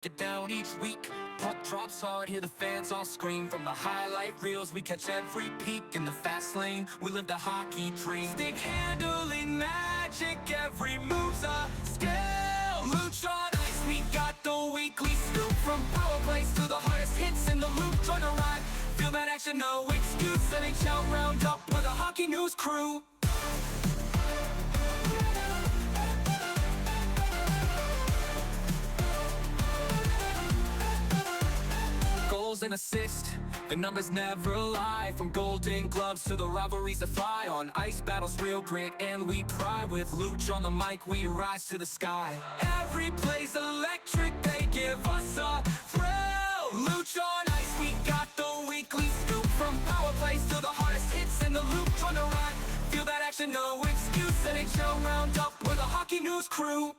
Get down each week, puck drops hard, hear the fans all scream. From the highlight reels, we catch every peak. In the fast lane, we live the hockey dream. Stick handling magic, every move's a skill. Looch on ice, we got the weekly scoop. From power plays to the hardest hits in the loop. Join a ride, feel that action, no excuse. NHL roundup with a hockey news crew. Goals and assists, the numbers never lie. From golden gloves to the rivalries that fly. On ice battles, real grit and we pride. With Looch on the mic, we rise to the sky. Every play's electric, they give us a thrill. Looch on ice, we got the weekly scoop. From power plays to the hardest hits in the loop. On the ride, feel that action, no excuse. NHL roundup with a hockey news crew.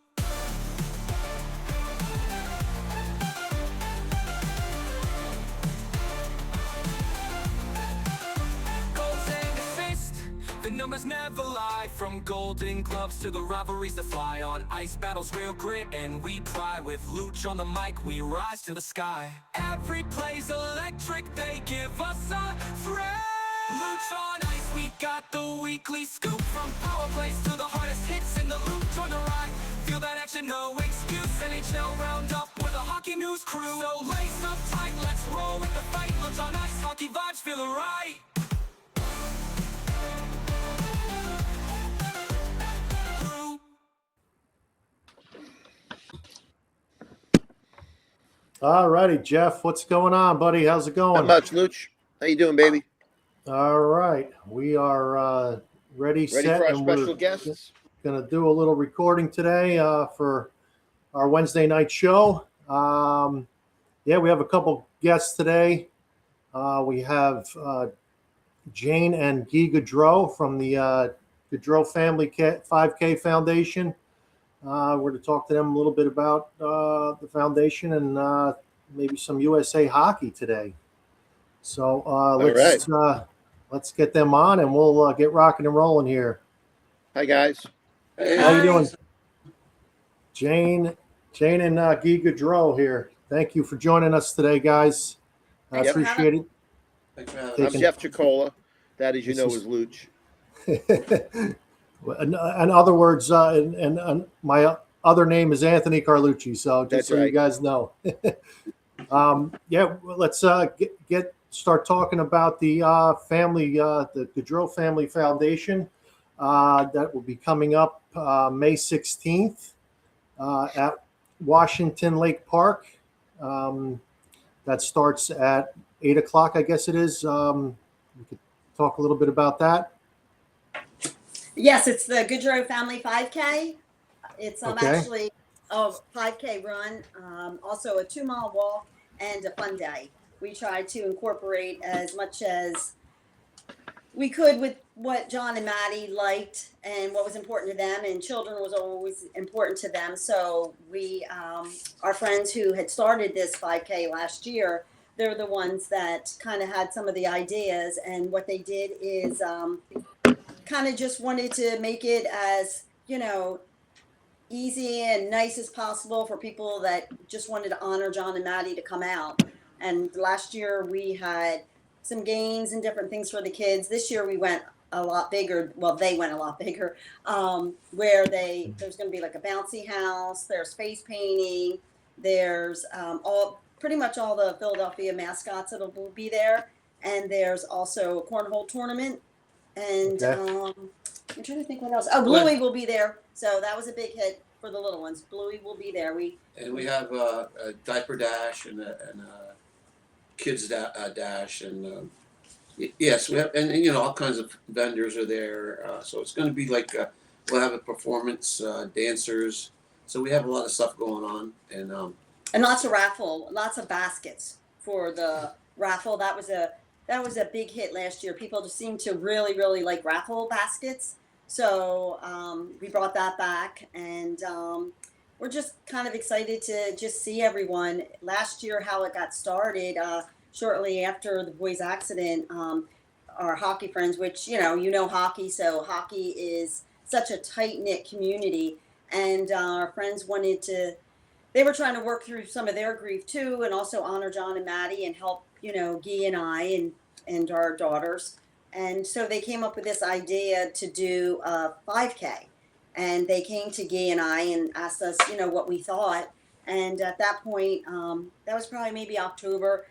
The numbers never lie. From golden gloves to the rivalries that fly. On ice battles, real grit and we pride. With Looch on the mic, we rise to the sky. Every play's electric, they give us a thrill. Looch on ice, we got the weekly scoop. From power plays to the hardest hits in the loop. Join the ride, feel that action, no excuse. NHL roundup with a hockey news crew. So lace up tight, let's roll with the fight. Looch on ice, hockey vibes feeling right. All righty, Jeff, what's going on, buddy? How's it going? Not much, Looch. How you doing, baby? All right, we are ready for our special guests. Going to do a little recording today for our Wednesday night show. Yeah, we have a couple guests today. We have Jane and Guy Gaudreau from the Gaudreau Family 5K Foundation. We're going to talk to them a little bit about the foundation and maybe some USA hockey today. So let's get them on and we'll get rocking and rolling here. Hi, guys. Hey. How you doing? Jane and Guy Gaudreau here. Thank you for joining us today, guys. I appreciate it. Thanks for having us. I'm Jeff Chicola. That, as you know, is Looch. In other words, and my other name is Anthony Carlucci. So just so you guys know, yeah, let's start talking about the family, the Gaudreau Family Foundation that will be coming up May 16th at Washington Lake Park. That starts at 8 o'clock, I guess it is. We could talk a little bit about that. Yes, it's the Gaudreau Family 5K. It's actually a 5K run, also a 2-mile walk and a fun day. We try to incorporate as much as we could with what John and Maddie liked and what was important to them, and children was always important to them. So we, our friends who had started this 5K last year, they're the ones that kind of had some of the ideas, and what they did is kind of just wanted to make it as, easy and nice as possible for people that just wanted to honor John and Maddie to come out. And last year we had some games and different things for the kids. This year we went a lot bigger. Well, they went a lot bigger, where there's going to be like a bouncy house, there's face painting, there's pretty much all the Philadelphia mascots that will be there. And there's also a cornhole tournament. And I'm trying to think what else. Oh, Bluey will be there. So that was a big hit for the little ones. Bluey will be there. We have a diaper dash and a kids dash, and yes, we have, and all kinds of vendors are there. So it's going to be like we'll have a performance, dancers. So we have a lot of stuff going on, and lots of raffle, lots of baskets for the raffle. That was a big hit last year. People just seem to really, really like raffle baskets. So we brought that back, and we're just kind of excited to just see everyone. Last year, how it got started, shortly after the boys' accident, our hockey friends, which, hockey, so hockey is such a tight-knit community, and our friends wanted to they were trying to work through some of their grief too, and also honor John and Maddie and help, Guy and I and our daughters. And so they came up with this idea to do a 5K. And they came to Guy and I and asked us, what we thought. And at that point, that was probably maybe October.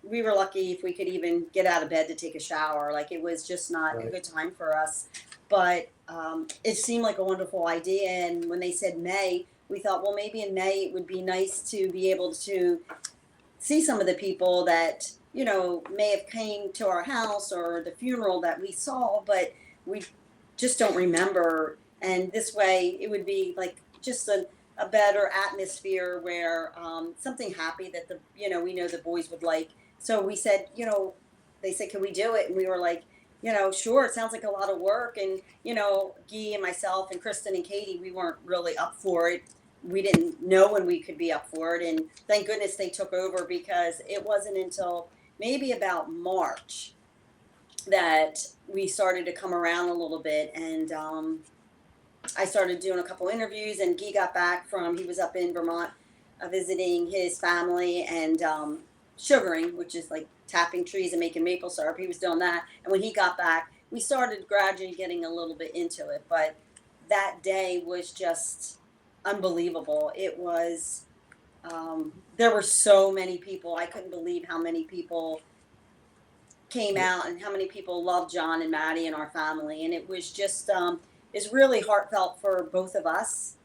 We were lucky if we could even get out of bed to take a shower. Like, it was just not a good time for us. But it seemed like a wonderful idea. And when they said May, we thought, well, maybe in May it would be nice to be able to see some of the people that, may have came to our house or the funeral that we saw, but we just don't remember. And this way it would be like just a better atmosphere where something happy that we know the boys would like. So we said, they said, can we do it? And we were like, sure, it sounds like a lot of work. And, Guy and myself and Kristen and Katie, we weren't really up for it. We didn't know when we could be up for it. And thank goodness they took over, because it wasn't until maybe about March that we started to come around a little bit. And I started doing a couple interviews, and Guy got back he was up in Vermont visiting his family and sugaring, which is like tapping trees and making maple syrup. He was doing that. And when he got back, we started gradually getting a little bit into it. But that day was just unbelievable. It was, there were so many people. I couldn't believe how many people came out and how many people loved John and Maddie and our family. And it was just, it's really heartfelt for both of us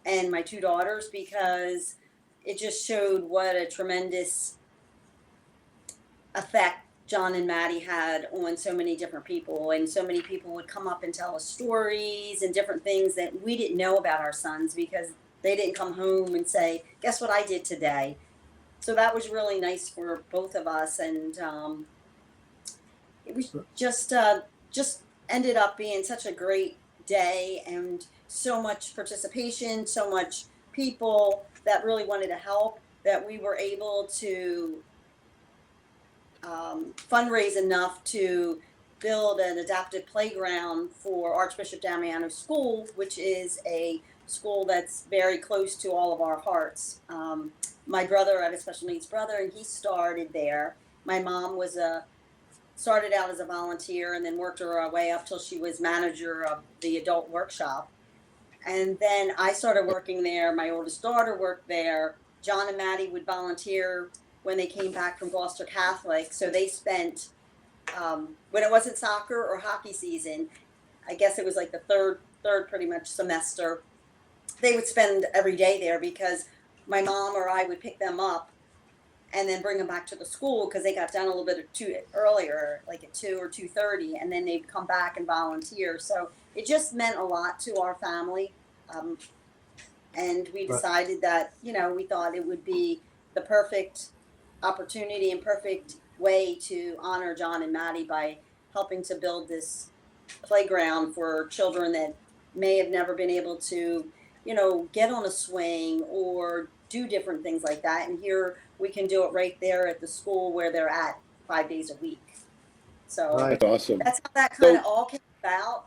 and my two daughters, because it just showed what a tremendous effect John and Maddie had on so many different people. And so many people would come up and tell us stories and different things that we didn't know about our sons, because they didn't come home and say, guess what I did today? So that was really nice for both of us. And it was just ended up being such a great day, and so much participation, so much people that really wanted to help, that we were able to fundraise enough to build an adapted playground for Archbishop Damiano's school, which is a school that's very close to all of our hearts. My brother, I have a special needs brother, and he started there. My mom started out as a volunteer and then worked her way up till she was manager of the adult workshop. And then I started working there. My oldest daughter worked there. John and Maddie would volunteer when they came back from Gloucester Catholic. So they spent, when it wasn't soccer or hockey season, I guess it was like the third pretty much semester, they would spend every day there, because my mom or I would pick them up and then bring them back to the school, because they got done a little bit too earlier, like at 2 or 2:30, and then they'd come back and volunteer. So it just meant a lot to our family. And we decided that, we thought it would be the perfect opportunity and perfect way to honor John and Maddie by helping to build this playground for children that may have never been able to, get on a swing or do different things like that. And here we can do it right there at the school where they're at 5 days a week. So That's awesome. That's how that kind of all came about.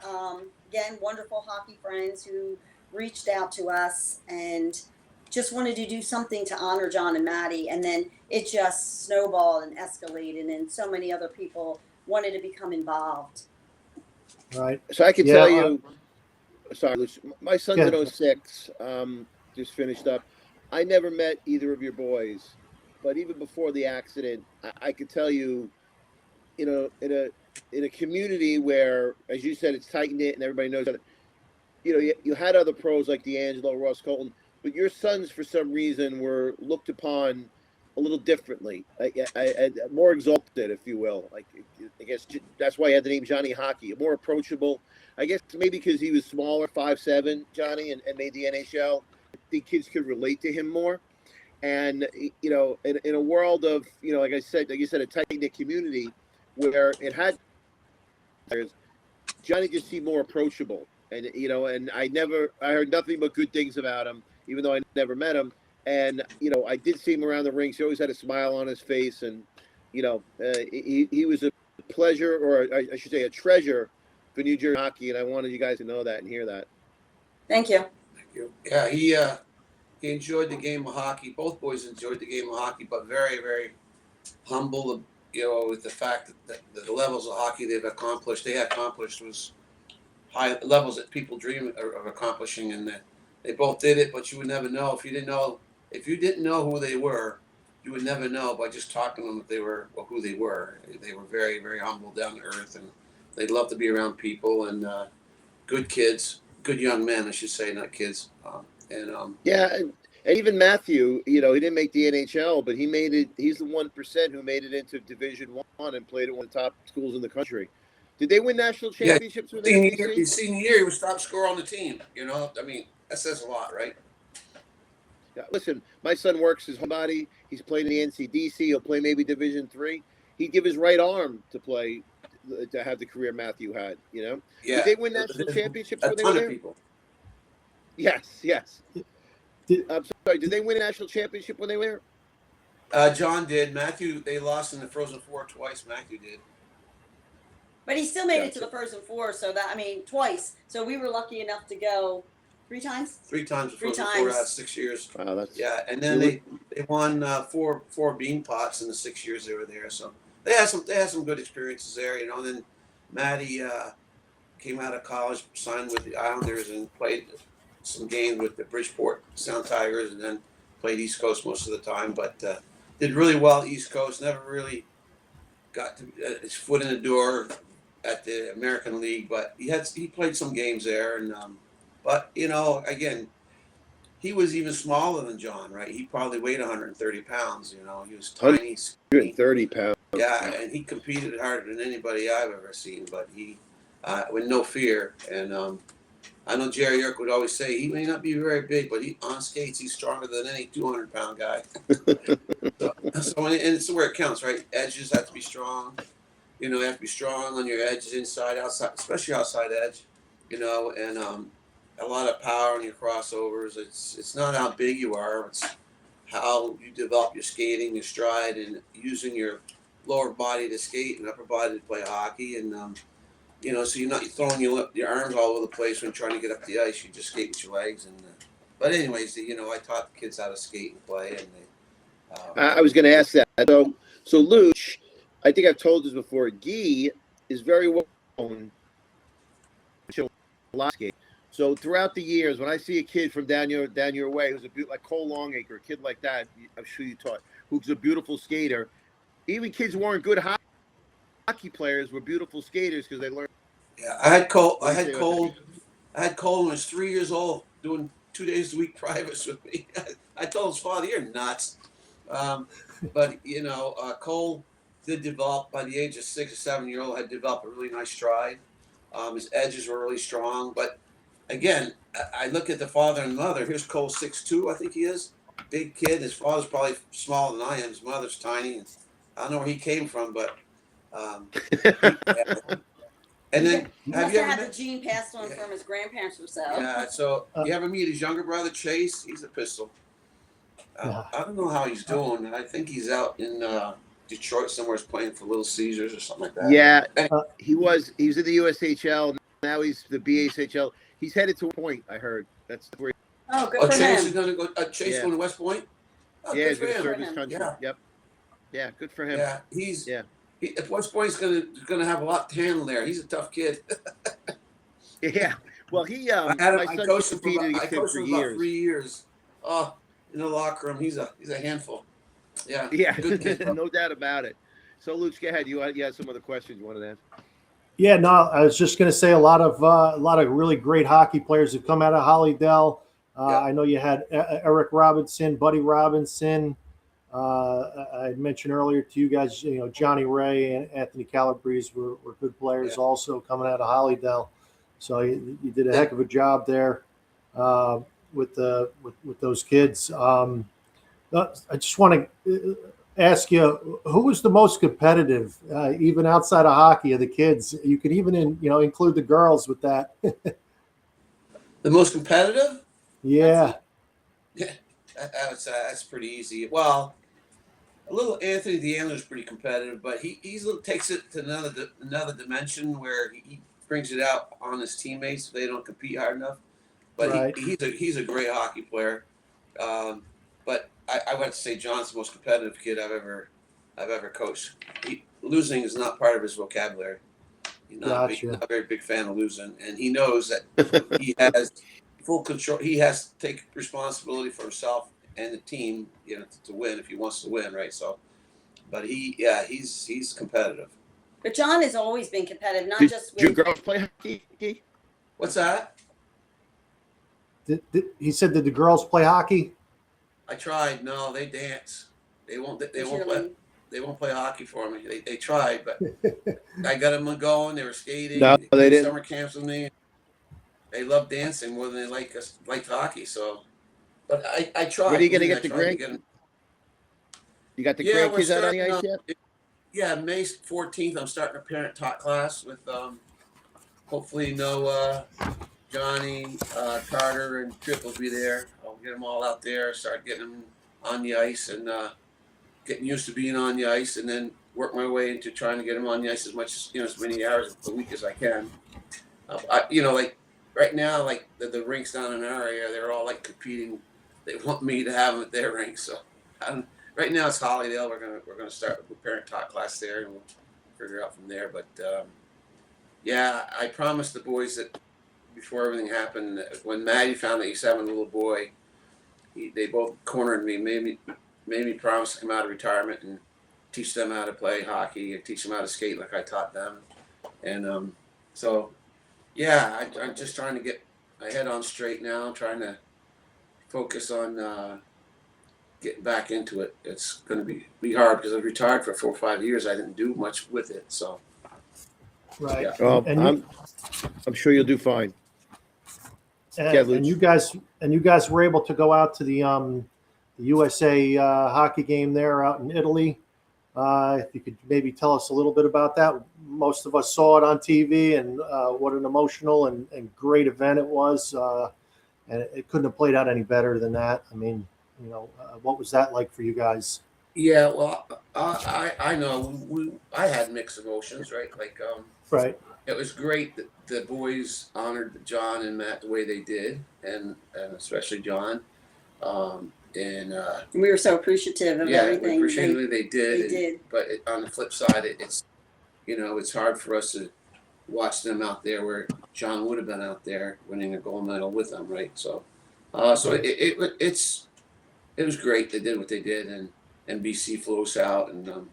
Again, wonderful hockey friends who reached out to us and just wanted to do something to honor John and Maddie. And then it just snowballed and escalated, and so many other people wanted to become involved. Right. So I can tell you, sorry, Looch, my son's in 06, just finished up. I never met either of your boys, but even before the accident, I could tell you, in a community where, as you said, it's tight knit and everybody knows that, you had other pros like D'Angelo, Ross Colton, but your sons, for some reason, were looked upon a little differently, more exalted, if you will. Like, I guess that's why he had the name Johnny Hockey, more approachable. I guess maybe because he was smaller, 5'7", Johnny, and made the NHL. I think kids could relate to him more. And, in a world of, like you said, a tight-knit community where it had, Johnny just seemed more approachable. And, and I heard nothing but good things about him, even though I never met him. And, I did see him around the rink. He always had a smile on his face. And, he was a pleasure, or I should say a treasure for New Jersey hockey. And I wanted you guys to know that and hear that. Thank you. Yeah, he enjoyed the game of hockey. Both boys enjoyed the game of hockey, but very, very humble, with the fact that the levels of hockey they accomplished was high levels that people dream of accomplishing, and they both did it. But you would never know if you didn't know who they were. You would never know by just talking to them who they were. They were very, very humble, down to earth, and they loved to be around people and good kids, good young men, I should say, not kids. Yeah, and even Matthew, he didn't make the NHL, but he made it. He's the 1% who made it into Division I and played at one of the top schools in the country. Did they win national championships with NBC? His senior year, he was top scorer on the team. That says a lot, right? Yeah, listen, my son works his whole body. He's played in the NCDC. He'll play maybe Division III. He'd give his right arm to have the career Matthew had. Yeah. Did they win national championships when they were A ton there? of people. Yes. I'm sorry. Did they win a national championship when they were there? John did. Matthew, they lost in the Frozen Four twice. Matthew did. But he still made it to the Frozen Four, twice. So we were lucky enough to go 3 times. 3 times. Three Frozen times. Four out of 6 years. Wow, that's And then they won four bean pots in the 6 years they were there. So they had some good experiences there. And then Maddie came out of college, signed with the Islanders, and played some games with the Bridgeport Sound Tigers, and then played East Coast most of the time. But did really well East Coast. Never really got his foot in the door at the American League, but he played some games there. And but again, he was even smaller than John, right? He probably weighed 130 pounds. He was tiny, 130 pounds. Yeah, and he competed harder than anybody I've ever seen, but he with no fear. And I know Jerry York would always say he may not be very big, but on skates he's stronger than any 200-pound guy. so and it's where it counts, right? Edges have to be strong. You have to be strong on your edges, inside, outside, especially outside edge. And a lot of power on your crossovers. It's not how big you are; it's how you develop your skating, your stride, and using your lower body to skate and upper body to play hockey. And so you're not throwing your arms all over the place when trying to get up the ice. You just skate with your legs. And but anyways, I taught the kids how to skate and play. And I was going to ask that. So Looch, I think I've told this before. Guy is very well known to skate. So throughout the years, when I see a kid from down your way who's like Cole Longacre, a kid like that, I'm sure you taught, who's a beautiful skater. Even kids who weren't good hockey players were beautiful skaters because they learned. Yeah, I had Cole when he was 3 years old, doing 2 days a week privates with me. I told his father, "You're nuts." But Cole did develop by the age of 6 or 7 year old. Had developed a really nice stride. His edges were really strong. But again, I look at the father and mother. Here's Cole, 6'2", I think he is, big kid. His father's probably smaller than I am. His mother's tiny. And I don't know where he came from, but. And then he must have had the gene passed on from his grandparents or so. Yeah. So you ever meet his younger brother Chase? He's a pistol. I don't know how he's doing. I think he's out in Detroit somewhere, playing for Little Caesars or something like that. Yeah, he was in the USHL. Now he's the BASHL. He's headed to a point. I heard that's where. Good for Chase him. is going to go. Chase going to West Point. Yeah, he's going to serve him. his country. Yeah. Yep. Yeah, good for him. Yeah, if West Point's going to have a lot to handle there. He's a tough kid. Yeah. Well, I coached him for about 3 years. years. Oh, in the locker room, he's a handful. Yeah. Yeah, Good kid. no doubt about it. So, Looch, go ahead. You had some other questions you wanted to ask? Yeah, no, I was just going to say a lot of really great hockey players have come out of Hollydale. I know you had Eric Robinson, Buddy Robinson. I mentioned earlier to you guys, Johnny Ray and Anthony Calabrese were good players also coming out of Hollydale. So you did a heck of a job there with those kids. I just want to ask you, who was the most competitive, even outside of hockey, of the kids? You could even include the girls with that. The most competitive? Yeah. That's pretty easy. Well, a little Anthony DeAngelo is pretty competitive, but he takes it to another dimension where he brings it out on his teammates so they don't compete hard enough. But right. he's a great hockey player. But I would have to say John's the most competitive kid I've ever coached. Losing is not part of his vocabulary. He's not, not a very big fan of losing, and he knows that he has full control. He has to take responsibility for himself and the team, to win if he wants to win, right? So, but he's competitive. But John has always been competitive, not just with. Did your girls play hockey? What's that? He said, did the girls play hockey? I tried. No, they dance. They won't play. They won't play hockey for me. They tried, but I got them going. They were skating. No, they didn't. Summer camps with me. They love dancing more than they like hockey. So, but I tried. When are you going to get the grandkids? You got the grandkids out on the ice yet? Yeah, May 14th. I'm starting a parent-taught class with hopefully Johnny, Carter, and Tripp will be there. I'll get them all out there. Start getting them on the ice and getting used to being on the ice, and then work my way into trying to get them on the ice as many hours a week as I can. Like right now, like the rinks down in our area, they're all like competing. They want me to have them at their rink, so right now it's Hollydale. We're gonna start a parent-taught class there, and we'll figure out from there. But I promised the boys that before everything happened, when Maddie found that he's having a little boy, they both cornered me, made me promise to come out of retirement and teach them how to play hockey and teach them how to skate like I taught them. And I'm just trying to get my head on straight now. I'm trying to focus on getting back into it. It's going to be hard because I was retired for 4 or 5 years. I didn't do much with it, so. Right. Yeah. Well, I'm sure you'll do fine. And you guys were able to go out to the USA hockey game there out in Italy. If you could maybe tell us a little bit about that. Most of us saw it on TV, and what an emotional and great event it was. And it couldn't have played out any better than that. I mean, what was that like for you guys? Yeah, well, I know I had mixed emotions, right? Like, right. It was great that the boys honored John and Matt the way they did, and especially John. And we were so appreciative of everything. We appreciated what they did. They did. But on the flip side, it's it's hard for us to watch them out there where John would have been out there winning a gold medal with them, right? So, it was great. They did what they did, and NBC flew us out and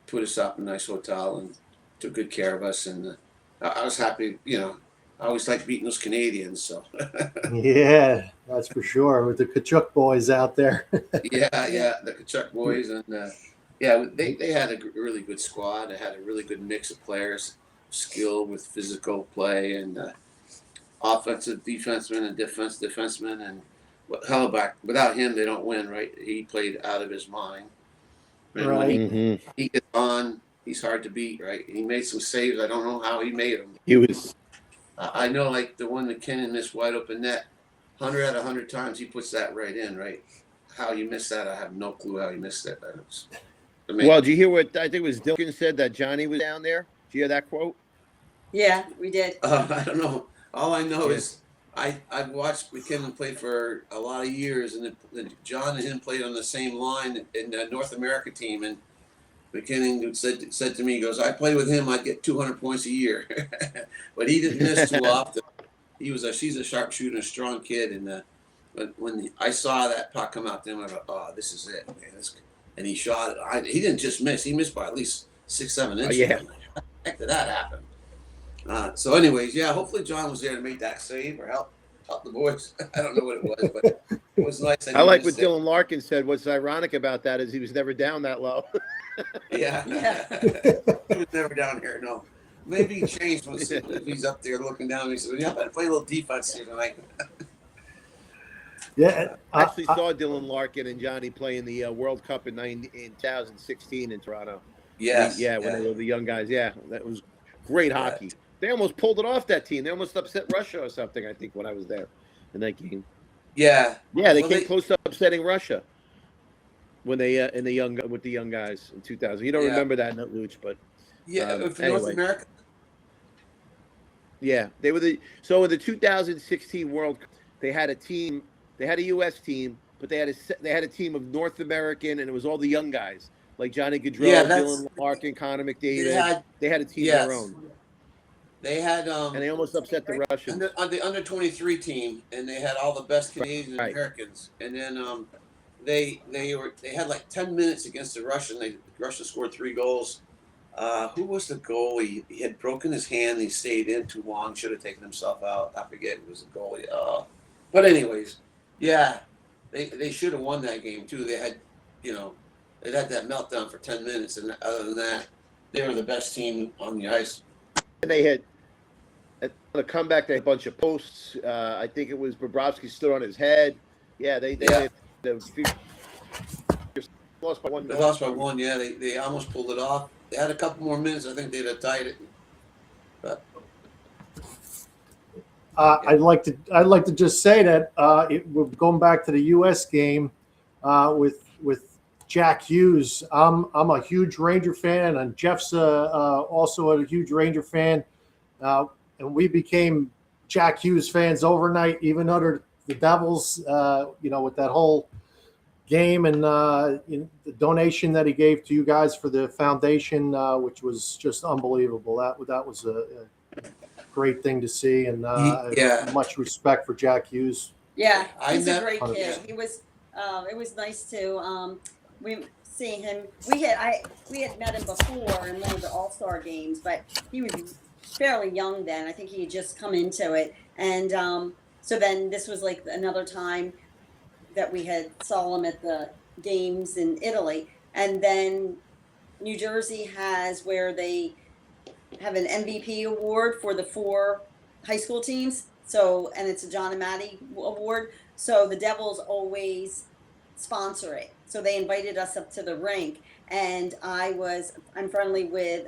put us up in a nice hotel and took good care of us. And I was happy. I always like beating those Canadians. So. Yeah, that's for sure. With the Kachuk boys out there. yeah, the Kachuk boys, and they had a really good squad. They had a really good mix of players, skill with physical play, and offensive defensemen and defensemen. And Hellebuck, without him, they don't win, right? He played out of his mind. And right. When he gets on, he's hard to beat, right? He made some saves. I don't know how he made them. He was. I know, like the one that McKinnon missed wide open net, 100 out of 100 times he puts that right in, right? How you missed that, I have no clue how he missed that. Well, did you hear what I think it was Dilkin said that Johnny was down there? Did you hear that quote? Yeah, we did. I don't know. All I know is I've watched McKinnon play for a lot of years, and John and him played on the same line in the North America team, and McKinnon said to me, he goes, I play with him, I'd get 200 points a year. But he didn't miss too often. She's a sharpshooter, a strong kid. And when I saw that puck come out to him, I thought, oh, this is it, man. And he shot it. He didn't just miss. He missed by at least 6-7 inches. Yeah. How the heck did that happen? So anyways, hopefully John was there to make that save or help the boys. I don't know what it was, but it was nice. I like what Dylan Larkin said. What's ironic about that is he was never down that low. Yeah. He was never down here, no. Maybe he changed if he's up there looking down. He said, I play a little defense here tonight. Yeah. I actually saw Dylan Larkin and Johnny play in the World Cup in 2016 in Toronto. Yes. When they were the young guys. Yeah, that was great hockey. They almost pulled it off, that team. They almost upset Russia or something, I think, when I was there in that game. Yeah. Yeah, they came close to upsetting Russia when they with the young guys in 2000. You don't remember that, not Looch, but for North America. Yeah, they were in the 2016 World Cup. They had a team. They had a U.S. team but they had a team of North American, and it was all the young guys like Johnny Gaudreau, Dylan Larkin, Connor McDavid. They had a team of their own. They had and they almost upset the Russians. The under 23 team, and they had all the best Canadians and Americans. And then they had like 10 minutes against the Russian. Russia scored 3 goals. Who was the goalie? He had broken his hand. He stayed in too long. Should have taken himself out. I forget who was the goalie. But anyways, yeah, they should have won that game too. They had, they had that meltdown for 10 minutes, and other than that, they were the best team on the ice. And they had a comeback. They had a bunch of posts. I think it was Bobrovsky stood on his head. Yeah, they lost by one. They lost by 1. Yeah, they almost pulled it off. They had a couple more minutes. I think they'd have tied it. But I'd like to just say that going back to the U.S. game with Jack Hughes. I'm a huge Ranger fan, and Jeff's also a huge Ranger fan, and we became Jack Hughes fans overnight, even under the Devils. With that whole game and the donation that he gave to you guys for the foundation, which was just unbelievable. That was a great thing to see, and much respect for Jack Hughes. Yeah, he's a great kid. He was. It was nice to see him. We had met him before in one of the All-Star games, but he was fairly young then. I think he had just come into it, and so then this was like another time that we had saw him at the games in Italy, and then New Jersey has where they have an MVP award for the 4 high school teams. So, and it's a John and Maddie award. So the Devils always sponsor it. So they invited us up to the rink, and I'm friendly with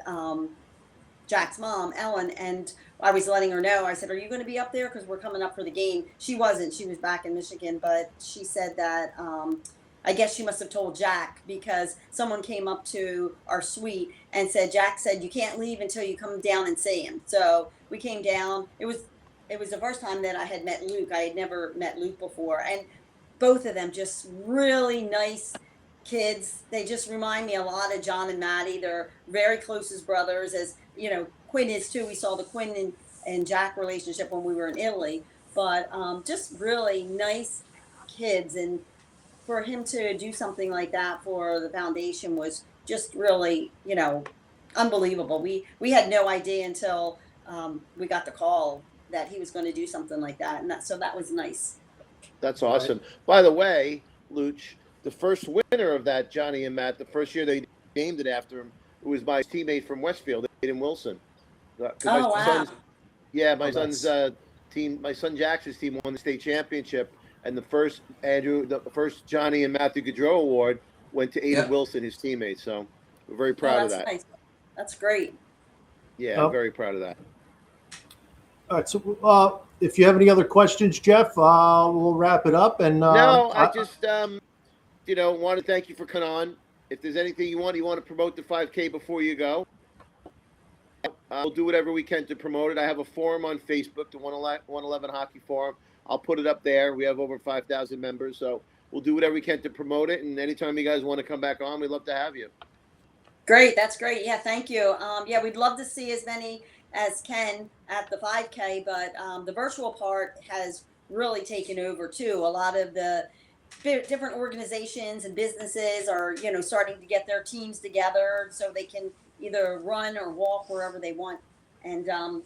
Jack's mom, Ellen, and I was letting her know. I said, "Are you going to be up there? Because we're coming up for the game." She wasn't. She was back in Michigan, but she said that I guess she must have told Jack, because someone came up to our suite and said, Jack said, "You can't leave until you come down and see him." So we came down. It was the first time that I had met Luke. I had never met Luke before, and both of them just really nice kids. They just remind me a lot of John and Maddie. They're very close as brothers, as Quinn is too. We saw the Quinn and Jack relationship when we were in Italy, but just really nice kids. And for him to do something like that for the foundation was just really, unbelievable. We had no idea until we got the call that he was going to do something like that, and so that was nice. That's awesome. By the way, Looch, the first winner of that Johnny and Matt, the first year they named it after him, it was my teammate from Westfield, Aiden Wilson. Wow. My son's team, my son Jackson's team won the state championship, and the first Johnny and Matthew Gaudreau award went to Aiden Wilson, his teammate. So we're very proud of that. Nice. That's great. Yeah, I'm very proud of that. All right, so if you have any other questions, Jeff, we'll wrap it up. And no, I just want to thank you for coming on. If there's anything you want to promote the 5K before you go, we'll do whatever we can to promote it. I have a forum on Facebook, the 111 Hockey Forum. I'll put it up there. We have over 5,000 members, so we'll do whatever we can to promote it. And anytime you guys want to come back on, we'd love to have you. Great, that's great. Yeah, thank you. We'd love to see as many as can at the 5K, but the virtual part has really taken over too. A lot of the different organizations and businesses are, starting to get their teams together so they can either run or walk wherever they want. And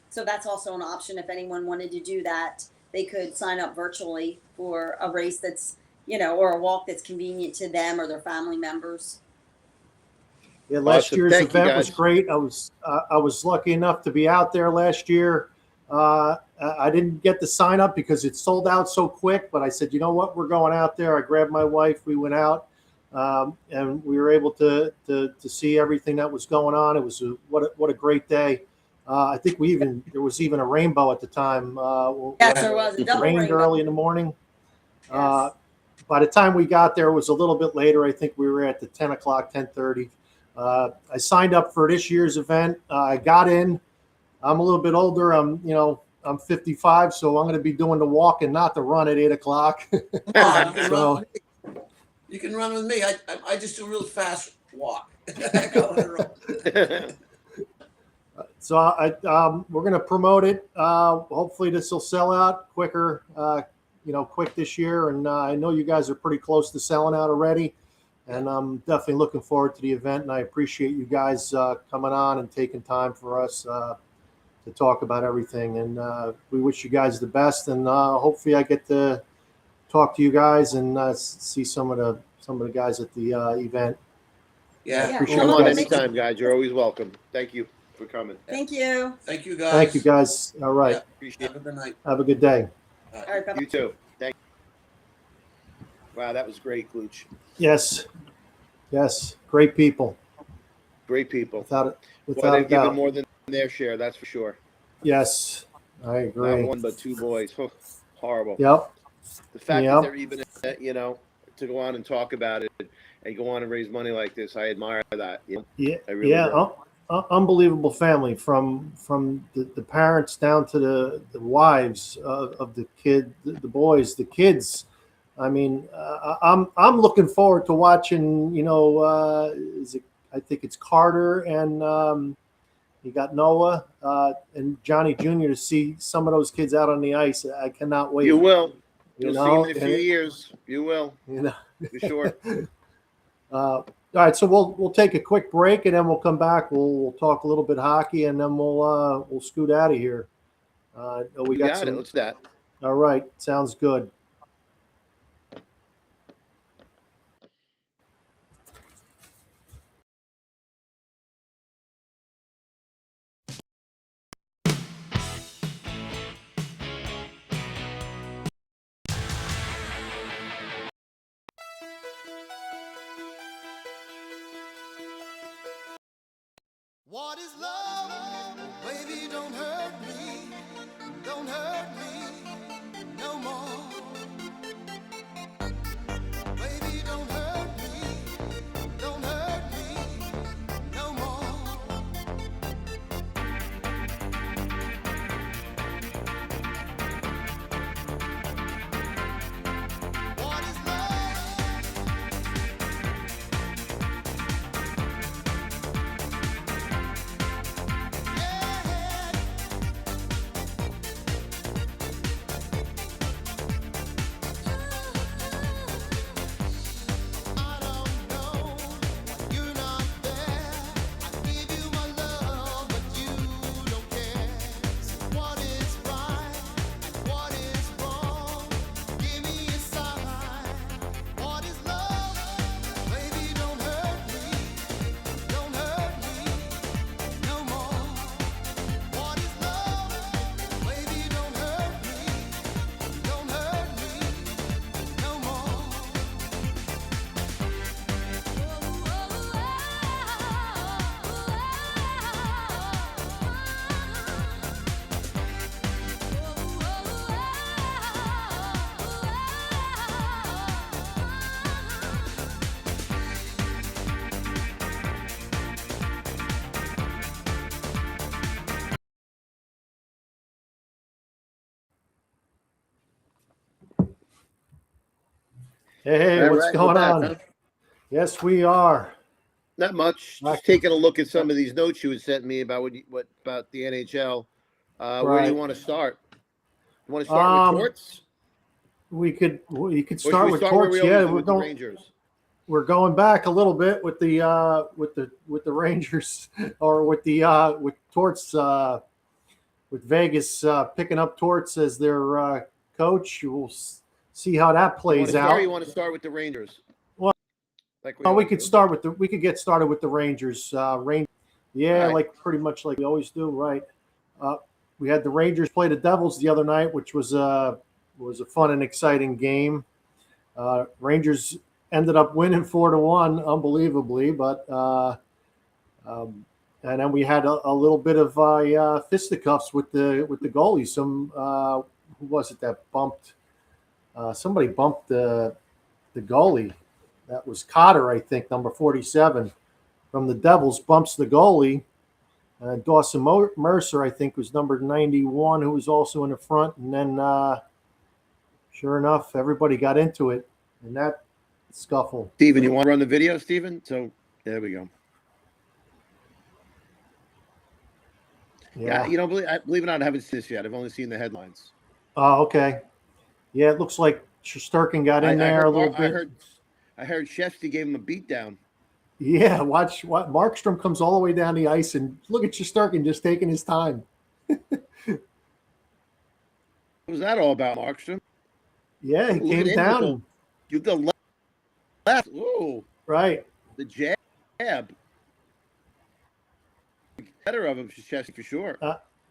so that's also an option. If anyone wanted to do that, they could sign up virtually for a race that's, or a walk that's convenient to them or their family members. Yeah, last year's event was great. I was lucky enough to be out there last year. I didn't get the sign up because it sold out so quick, but I said, you know what, we're going out there. I grabbed my wife, we went out, and we were able to see everything that was going on. It was what a great day. I think there was even a rainbow at the time. Yes, there was. It rained early in the morning. Yes. By the time we got there, it was a little bit later. I think we were at the 10 o'clock, 10:30. I signed up for this year's event. I got in. I'm a little bit older. I'm 55, so I'm going to be doing the walk and not the run at 8 o'clock. So You can run with me. I just do a real fast walk. I go on a roll. So we're going to promote it. Hopefully this will sell out quicker, quick this year. And I know you guys are pretty close to selling out already. And I'm definitely looking forward to the event. And I appreciate you guys coming on and taking time for us to talk about everything. And we wish you guys the best. And hopefully I get to talk to you guys and see some of the guys at the event. Yeah. Come on anytime, guys. You're always welcome. Thank you for coming. Thank you. Thank you, guys. Thank you, guys. All right. Yeah, Appreciate have a good night. Have a good day. All right, bye-bye. You too. Thank you. Wow, that was great, Looch. Yes. Great people. Great people. Without Well, a they've given doubt. more than their share, that's for sure. Yes, I agree. Not one but two boys. Oh, horrible. Yep. The fact Yep. that they're even, to go on and talk about it and go on and raise money like this, I admire that. Yeah. I really Yeah. do. Unbelievable family from the parents down to the wives of the kid, the boys, the kids. I mean, I'm looking forward to watching. I think it's Carter and you got Noah and Johnny Jr. to see some of those kids out on the ice. I cannot wait. You will. You You'll know, see them in a few years. You will, for sure. All right, so we'll take a quick break and then we'll come back. We'll talk a little bit hockey and then we'll scoot out of here. We got it. Let's do that. All right, sounds good. What is love? Baby, don't hurt me. Don't hurt me no more. Baby, don't hurt me. Don't hurt me no more. What is love? I don't know, you're not there. I give you my love, but you don't care. So what is right and what is wrong? Give me a sign. What is love? Baby, don't hurt me no more. What is love? Baby, don't hurt me no more. Hey, All what's right, going we're back, on? huh? Yes, we are. Not much. Right. Just taking a look at some of these notes you had sent me about what about the NHL. Where do Right. you want to start? You want to start with Torts? You could Or should start we with start where Torts. we Yeah, always do with the Rangers? we're going back a little bit with the Rangers or with Torts with Vegas picking up Torts as their coach. We'll see how that plays out. You want to start with the Rangers? Well, like we always could do? we could get started with the Rangers. Yeah, Right. like pretty much like we always do, right? We had the Rangers play the Devils the other night, which was a fun and exciting game. Rangers ended up winning 4-1, unbelievably, but and then we had a little bit of fisticuffs with the goalie. Some who was it that bumped? Somebody bumped the goalie. That was Cotter, I think, number 47 from the Devils, bumps the goalie. Dawson Mercer, I think, was number 91, who was also in the front. And then, sure enough, everybody got into it. And scuffle. Steven, you want to run the video, Steven? So there we go. Yeah, believe it or not, I haven't seen this yet. I've only seen the headlines. Oh, okay. Yeah, it looks like Shesterkin got in there a little bit. I heard Shesty gave him a beat down. Yeah, watch what Markstrom comes all the way down the ice, and look at Shesterkin just taking his time. What was that all about, Markstrom? Yeah, he came down. You go left. Whoa. Right. The jab. Better of him, Shesty, for sure.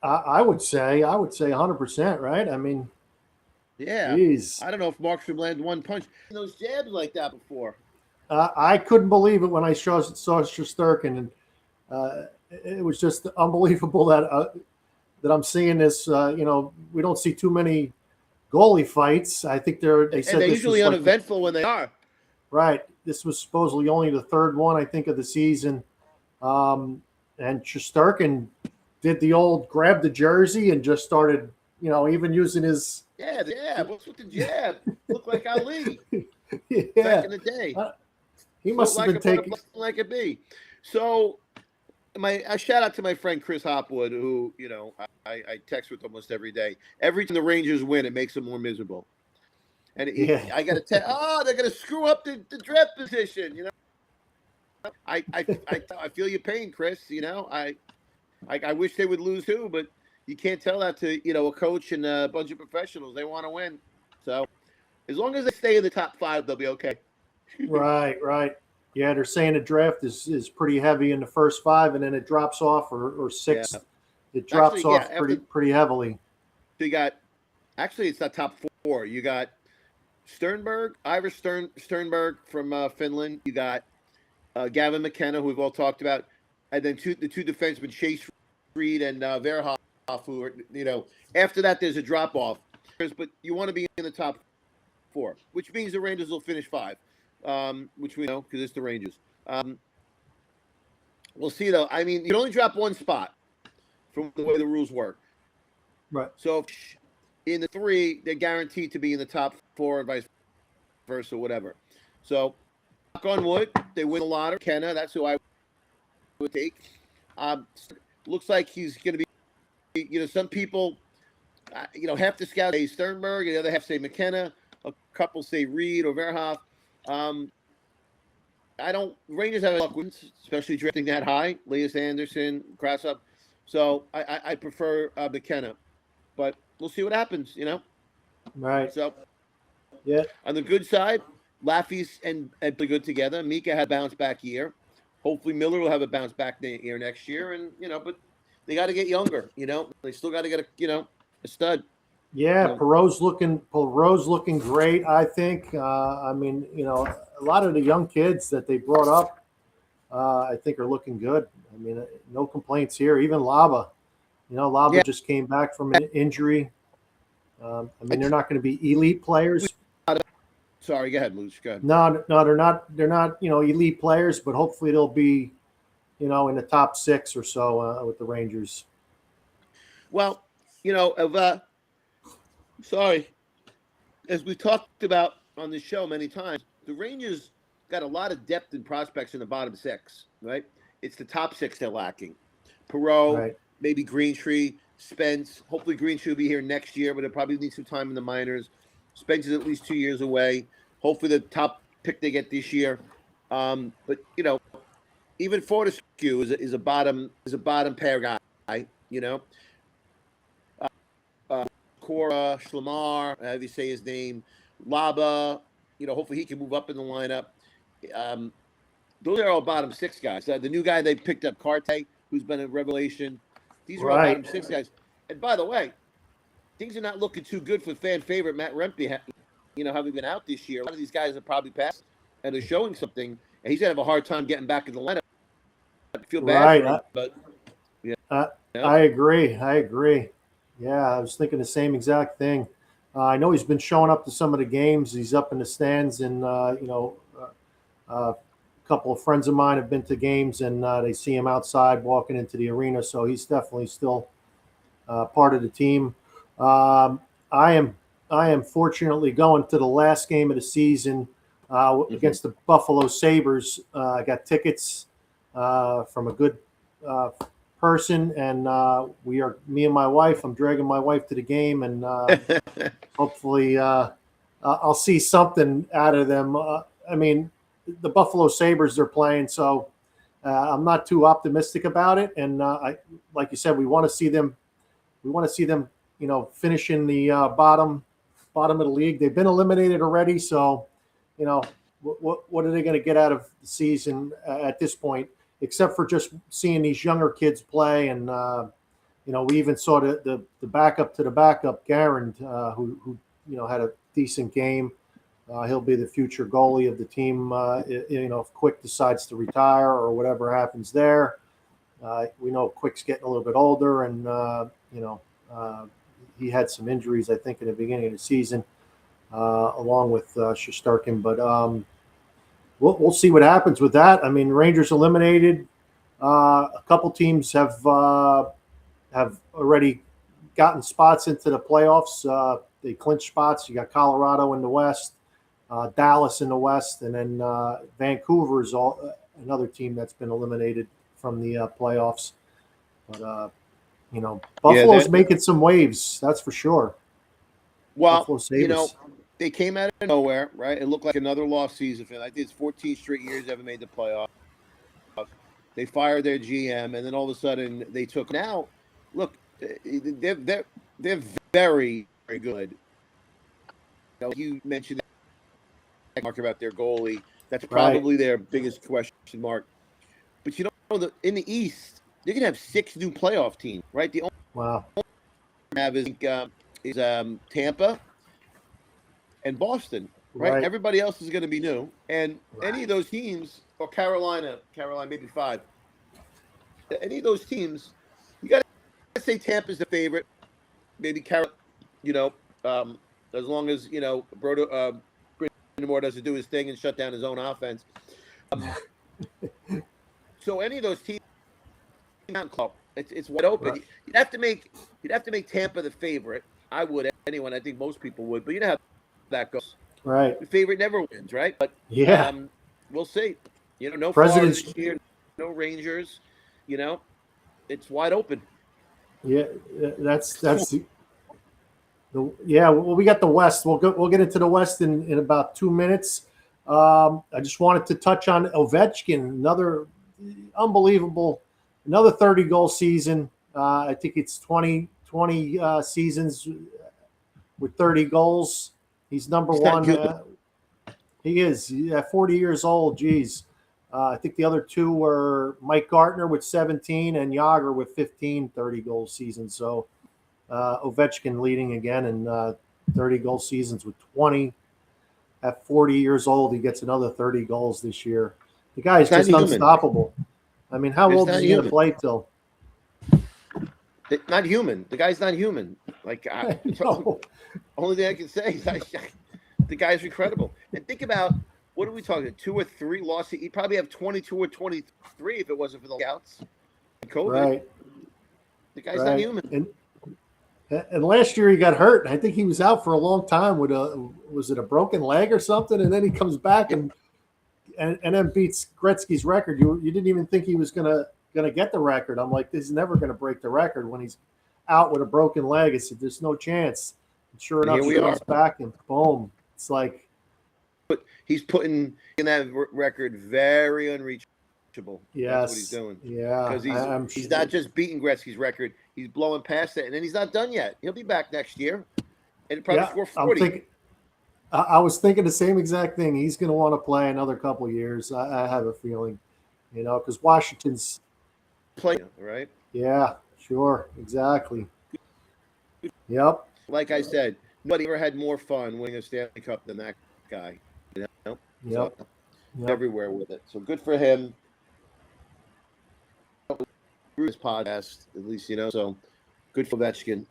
I would say 100%, right? I mean, yeah. Geez. I don't know if Markstrom landed one punch. Those jabs like that before. I couldn't believe it when I saw Shesterkin, and it was just unbelievable that I'm seeing this. We don't see too many goalie fights. I think they said they're usually uneventful when they are. Right. This was supposedly only the third one, I think, of the season. And Shesterkin did the old grab the jersey and just started, even using his. Yeah, the jab. What's with the jab? Looked like Ali. Yeah. Back in the day. He must have been taking like a bee. So, I shout out to my friend Chris Hopwood, who I text with almost every day. Every time the Rangers win, it makes them more miserable. And I got to tell, they're going to screw up the draft position. I feel your pain, Chris. I wish they would lose too, but you can't tell that to a coach and a bunch of professionals. They want to win, so as long as they stay in the top 5, they'll be okay. Right. Yeah, they're saying the draft is pretty heavy in the first 5, and then it drops off, or 6. Yeah. It drops off pretty heavily. So you got, actually, it's not top 4. You got Ivor Sternberg from Finland. You got Gavin McKenna, who we've all talked about, and then the two defensemen, Chase Reed and Verhoff, who are, after that there's a drop off. But you want to be in the top 4, which means the Rangers will finish 5. Which we know because it's the Rangers. We'll see, though. I mean, you can only drop one spot from the way the rules work. Right. So in the 3, they're guaranteed to be in the top 4 and vice versa, whatever. So, knock on wood, they win a lottery. Kenna, that's who I would take. Looks like he's going to be, some people, half the scouts say Sternberg, and the other half say McKenna. A couple say Reed or Verhoff. Rangers have luck wins, especially drafting that high. Elias Anderson, Krasov. So I prefer McKenna, but we'll see what happens. Right. So yeah. On the good side, Laffy's and play good together. Mika had a bounce back year. Hopefully Miller will have a bounce back year next year, and but they got to get younger. They still got to get a stud. Yeah, Perot's looking great, I think. I mean, a lot of the young kids that they brought up, I think are looking good. I mean, no complaints here. Even Laba, Laba just came back from an injury. I mean, they're not going to be elite players. Sorry, go ahead, Looch. Go ahead. No, they're not, elite players, but hopefully they'll be, in the top 6 or so with the Rangers. Well, sorry, as we talked about on the show many times, the Rangers got a lot of depth and prospects in the bottom 6, right? It's the top 6 they're lacking. Perot, right. Maybe Greentree, Spence. Hopefully Greentree will be here next year, but it'll probably need some time in the minors. Spence is at least 2 years away. Hopefully the top pick they get this year. But, even Fortescue is a bottom pair guy, Cora, Schlemar, however you say his name, Laba, hopefully he can move up in the lineup. Those are all bottom 6 guys. The new guy they picked up, Carte, who's been a revelation. These are all bottom 6 guys. And by the way, things are not looking too good for fan favorite Matt Rempe, having been out this year. A lot of these guys have probably passed and are showing something, and he's going to have a hard time getting back in the lineup. I feel bad for him, but yeah. I agree. Yeah, I was thinking the same exact thing. I know he's been showing up to some of the games. He's up in the stands, and a couple of friends of mine have been to games, and they see him outside walking into the arena. So he's definitely still part of the team. I am fortunately going to the last game of the season against the Buffalo Sabres. I got tickets from a good person, and me and my wife. I'm dragging my wife to the game, and hopefully I'll see something out of them. I mean, the Buffalo Sabres they're playing, so I'm not too optimistic about it. And like you said, we want to see them. We want to see them, finish in the bottom of the league. They've been eliminated already, so what are they going to get out of the season at this point? Except for just seeing these younger kids play, and we even saw the backup to the backup, Garand, who had a decent game. He'll be the future goalie of the team. If Quick decides to retire or whatever happens there, we know Quick's getting a little bit older, and he had some injuries, I think, in the beginning of the season, along with Shesterkin. But we'll see what happens with that. I mean, Rangers eliminated. A couple teams have already gotten spots into the playoffs. They clinched spots. You got Colorado in the West, Dallas in the West, and then Vancouver is another team that's been eliminated from the playoffs. But Buffalo's making some waves, that's for sure. Well, they came out of nowhere, right? It looked like another lost season for them. I think it's 14 straight years they haven't made the playoffs. They fired their GM, and then all of a sudden they took. Now, look, they're very, very good. You mentioned that mark about their goalie. That's probably their biggest question mark. But in the East, they're gonna have 6 new playoff teams, right? The only have is Tampa and Boston, right? Everybody else is going to be new, and any of those teams, or Carolina maybe 5. Any of those teams, you got to say Tampa's the favorite. Maybe Carolina, as long as Brindamore doesn't do his thing and shut down his own offense. So any of those teams, it's wide open. Right. You'd have to make Tampa the favorite. I would, anyone. I think most people would, but you know how that goes. Right. The favorite never wins, right? But we'll see. No Florida this year, no Rangers. It's wide open. Yeah, that's well, we got the West. We'll get into the West in about 2 minutes. I just wanted to touch on Ovechkin, another unbelievable, another 30-goal season. I think it's 20 seasons with 30 goals. He's number one. He is. 40 years old. Geez. I think the other two were Mike Gartner with 17 and Yager with 15 30-goal seasons. So Ovechkin leading again in 30-goal seasons with 20. At 40 years old, he gets another 30 goals this year. The guy is just unstoppable. I mean, how old is he going to play till? Not human. The guy's not human. Like, only thing I can say is the guy's incredible. And think about, what are we talking? 2 or 3 losses. He'd probably have 22 or 23 if it wasn't for the scouts. COVID. Right. The guy's not human. And last year he got hurt. I think he was out for a long time with was it a broken leg or something? And then he comes back and then beats Gretzky's record. You didn't even think he was gonna get the record. I'm like, this is never gonna break the record when he's out with a broken leg. I said, there's no chance. And sure enough, he comes back and boom. It's like, but he's putting in that record very unreachable. Yes, that's what he's doing. Yeah, because he's not just beating Gretzky's record; he's blowing past it, and then he's not done yet. He'll be back next year, and probably score 40. I was thinking the same exact thing. He's going to want to play another couple of years. I have a feeling, because Washington's playing, right? Yeah, sure, exactly. Yep. Like I said, nobody ever had more fun winning a Stanley Cup than that guy. Yep. So, everywhere with it. So good for him. His podcast, at least So good for Ovechkin.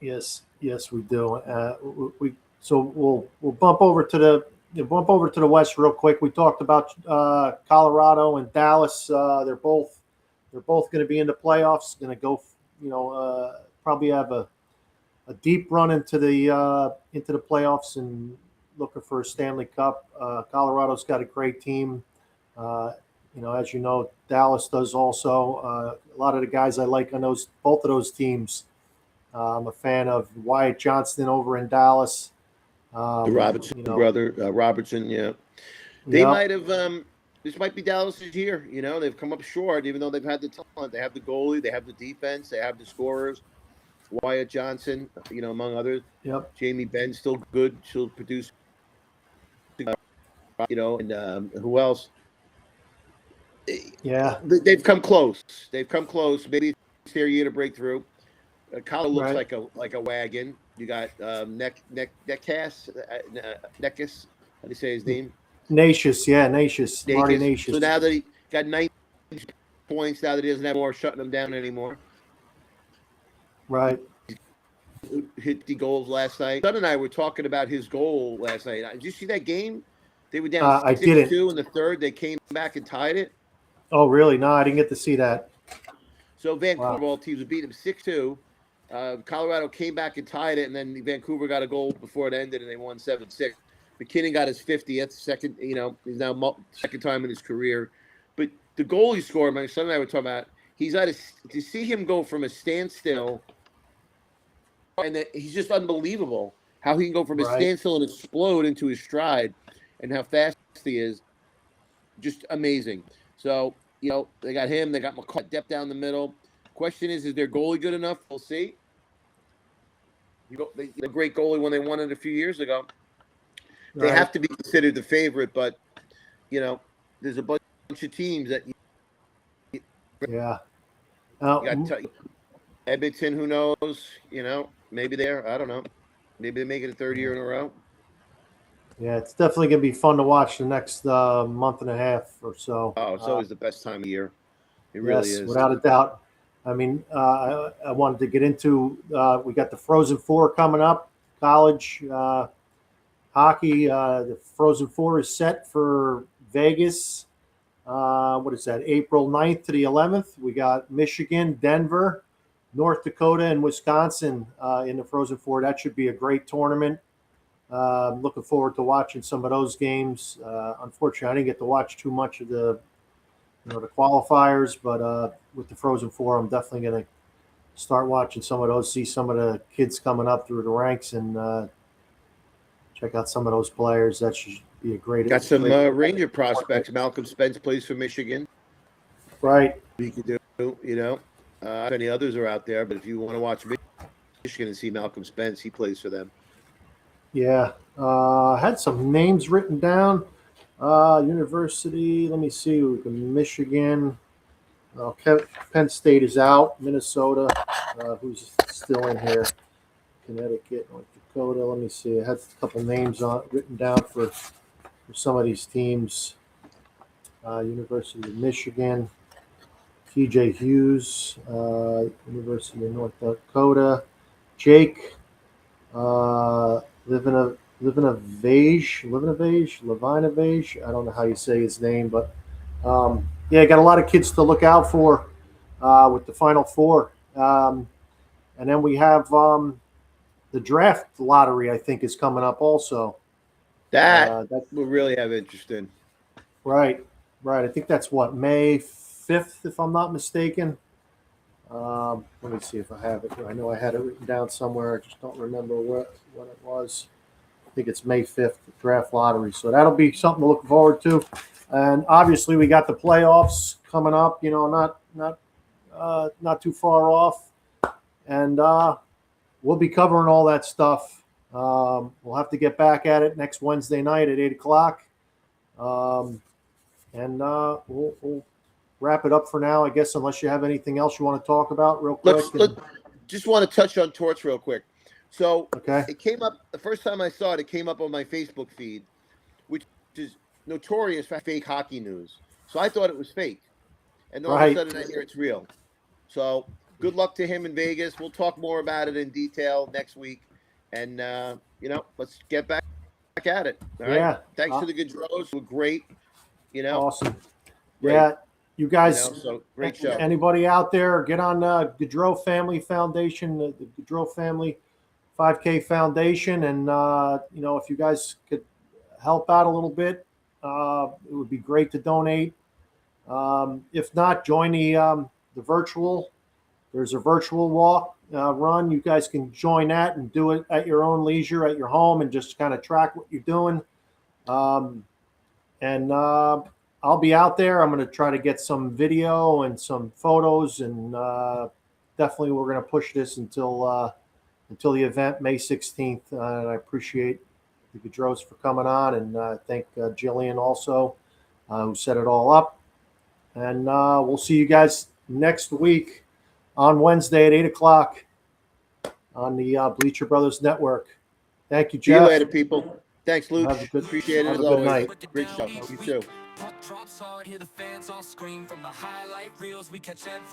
Yes, we do. We'll bump over to the West real quick. We talked about Colorado and Dallas. They're both going to be in the playoffs. Going to go, probably have a deep run into the playoffs, and looking for a Stanley Cup. Colorado's got a great team. As you know, Dallas does also. A lot of the guys I like on both of those teams. I'm a fan of Wyatt Johnston over in Dallas. The Robertson brother, Robertson, yeah. They might have. This might be Dallas's year. They've come up short, even though they've had the talent. They have the goalie, they have the defense, they have the scorers. Wyatt Johnson, among others. Yep. Jamie Benn's still good. She'll produce. And who else? Yeah. They've come close. Maybe it's their year to break through. Colin looks Right. like a wagon. You got Neckas. How do you say his name? Nacious, Marty Nacious. So now that he got 9 points, now that he doesn't have more shutting him down anymore. Right. Hit the goals last night. Son and I were talking about his goal last night. Did you see that game? They were down 6-2 in the third. They came back and tied it. Oh, really? No, I didn't get to see that. So Vancouver, all teams beat him 6-2. Colorado came back and tied it, and then Vancouver got a goal before it ended, and they won 7-6. McKinnon got his 50th, second. He's now second time in his career. But the goal he scored, my son and I were talking about, to see him go from a standstill, and he's just unbelievable how he can go from a standstill and explode into his stride, and how fast he is. Just amazing. So, they got him. They got McCall depth down the middle. Question is their goalie good enough? We'll see. The great goalie when they won it a few years ago. They have to be considered the favorite, but, there's a bunch of teams that. Yeah. Edmonton, who knows? Maybe I don't know. Maybe they make it a third year in a row. Yeah, it's definitely going to be fun to watch the next month and a half or so. Oh, it's always the best time of year. It really is. Without a doubt. I mean, I wanted to get into, we got the Frozen Four coming up, college hockey. The Frozen Four is set for Vegas. What is that? April 9th to the 11th. We got Michigan, Denver, North Dakota, and Wisconsin in the Frozen Four. That should be a great tournament. Looking forward to watching some of those games. Unfortunately, I didn't get to watch too much of the qualifiers, but with the Frozen Four, I'm definitely going to start watching some of those, see some of the kids coming up through the ranks, and check out some of those players. That should be a great. Got some Ranger prospects. Malcolm Spence plays for Michigan. Right. He could do, if any others are out there, but if you want to watch Michigan and see Malcolm Spence, he plays for them. Yeah. I had some names written down. University, let me see. Michigan. Penn State is out. Minnesota, who's still in here. Connecticut, North Dakota. Let me see. I had a couple names written down for some of these teams. University of Michigan. TJ Hughes, University of North Dakota. Jake, Levinovage. I don't know how you say his name, but got a lot of kids to look out for with the Final Four. And then we have the draft lottery, I think, is coming up also. That we'll really have interest in. Right. I think that's May 5th, if I'm not mistaken. Let me see if I have it. I know I had it written down somewhere. I just don't remember what it was. I think it's May 5th, the draft lottery. So that'll be something to look forward to. And obviously we got the playoffs coming up, not too far off. And we'll be covering all that stuff. We'll have to get back at it next Wednesday night at 8:00. We'll wrap it up for now, I guess, unless you have anything else you want to talk about real quick. Just want to touch on torts real quick. So okay. It came up the first time I saw it. It came up on my Facebook feed, which is notorious for fake hockey news. So I thought it was fake, and all of a sudden I hear it's real. So good luck to him in Vegas. We'll talk more about it in detail next week, and let's get back at it. All right. Yeah. Thanks to the Gaudreaus. We're great. Awesome. Great. Yeah. You guys, so great show. Anybody out there, get on Gaudreau Family Foundation, the Gaudreau Family 5K Foundation, and if you guys could help out a little bit, it would be great to donate. If not, join the virtual. There's a virtual walk run. You guys can join that and do it at your own leisure at your home and just kind of track what you're doing. I'll be out there. I'm going to try to get some video and some photos, and definitely we're going to push this until the event, May 16th. And I appreciate the Gaudreaus for coming on, and thank Gillian also, who set it all up. And we'll see you guys next week on Wednesday at 8 o'clock on the Bleacher Brothers Network. Thank you, See you Jeff. later, people. Thanks, Luch. Appreciate it have as a good always. night. Great stuff. You too. Puck drops hard, hear the fans all scream from the highlight reels. We catch every